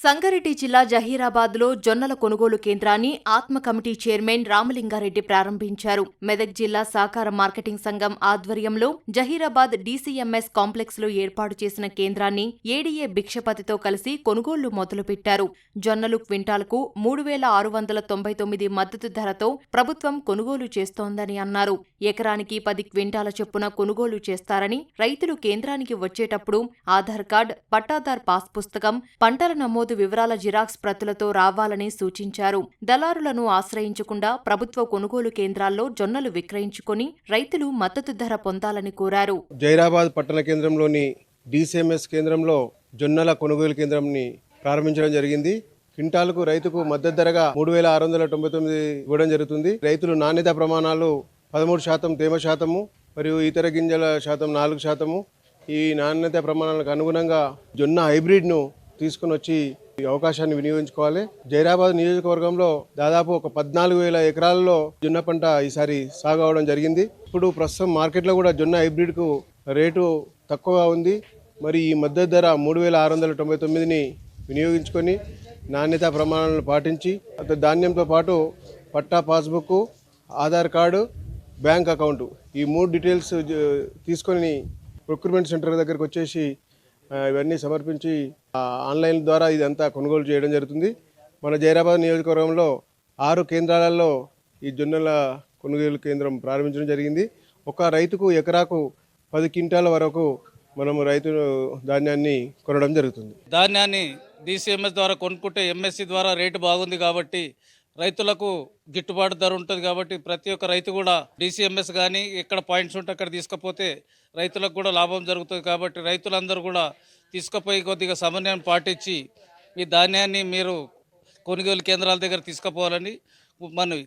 సంగారెడ్డి జిల్లా జహీరాబాద్లో జొన్నల కొనుగోలు కేంద్రాన్ని ఆత్మ కమిటీ చైర్మన్ రామలింగారెడ్డి ప్రారంభించారు. మెదక్ జిల్లా సహకార మార్కెటింగ్ సంఘం ఆధ్వర్యంలో జహీరాబాద్ డీసీఎంఎస్ కాంప్లెక్స్లో ఏర్పాటు చేసిన కేంద్రాన్ని ఏడీఏ భిక్షపతితో కలిసి కొనుగోళ్లు మొదలుపెట్టారు. జొన్నలు క్వింటాల్కు 3,699 మద్దతు ధరతో ప్రభుత్వం కొనుగోలు చేస్తోందని అన్నారు. ఎకరానికి 10 క్వింటాల చొప్పున కొనుగోలు చేస్తారని, రైతులు కేంద్రానికి వచ్చేటప్పుడు ఆధార్ కార్డ్, పట్టాదార్ పాస్ పుస్తకం, పంటల నమోదు వివరాల జిరాక్స్ ప్రతులతో రావాలని సూచించారు. దళారులను ఆశ్రయించకుండా ప్రభుత్వ కొనుగోలు కేంద్రాల్లో జొన్నలు విక్రయించుకుని రైతులు మద్దతు ధర పొందాలని కోరారు. జైరాబాద్ పట్టణ కేంద్రంలోని డీసీఎంఎస్ కేంద్రంలో జొన్నల కొనుగోలు కేంద్రంని ప్రారంభించడం జరిగింది. క్వింటాల్కు రైతుకు మద్దతు ధరగా 3,699 ఇవ్వడం జరుగుతుంది. రైతులు నాణ్యత ప్రమాణాలు 13% తేమ శాతము మరియు ఇతర గింజల శాతం 4%. ఈ నాణ్యత ప్రమాణాలకు అనుగుణంగా జొన్న హైబ్రిడ్ను తీసుకుని వచ్చి ఈ అవకాశాన్ని వినియోగించుకోవాలి. జైరాబాద్ నియోజకవర్గంలో దాదాపు ఒక 14,000 ఎకరాల్లో జొన్న పంట ఈసారి సాగు అవడం జరిగింది. ఇప్పుడు ప్రస్తుతం మార్కెట్లో కూడా జొన్న హైబ్రిడ్కు రేటు తక్కువగా ఉంది. మరి ఈ మద్దతు ధర 3,699ని వినియోగించుకొని నాణ్యత ప్రమాణాలను పాటించి ధాన్యంతో పాటు పట్టా passbook, Aadhaar card, bank account ఈ 3 డీటెయిల్స్ తీసుకొని ప్రొక్యూర్మెంట్ సెంటర్ దగ్గరకు వచ్చేసి ఇవన్నీ సమర్పించి ఆన్లైన్ ద్వారా ఇదంతా కొనుగోలు చేయడం జరుగుతుంది. మన జైరాబాద్ నియోజకవర్గంలో 6 కేంద్రాలలో ఈ జొన్నల కొనుగోలు కేంద్రం ప్రారంభించడం జరిగింది. ఒక రైతుకు ఎకరాకు 10 క్వింటాల వరకు మనము రైతు ధాన్యాన్ని కొనడం జరుగుతుంది. ధాన్యాన్ని డీసీఎంఎస్ ద్వారా కొనుక్కుంటే ఎంఎస్సి ద్వారా రేటు బాగుంది కాబట్టి రైతులకు గిట్టుబాటు ధర ఉంటుంది కాబట్టి ప్రతి ఒక్క రైతు కూడా డీసీఎంఎస్ కానీ ఎక్కడ పాయింట్స్ ఉంటే అక్కడ తీసుకపోతే రైతులకు కూడా లాభం జరుగుతుంది. కాబట్టి రైతులందరూ కూడా తీసుకుపోయి కొద్దిగా సమన్వయం పాటించి ఈ ధాన్యాన్ని మీరు కొనుగోలు కేంద్రాల దగ్గర తీసుకుపోవాలని మనవి.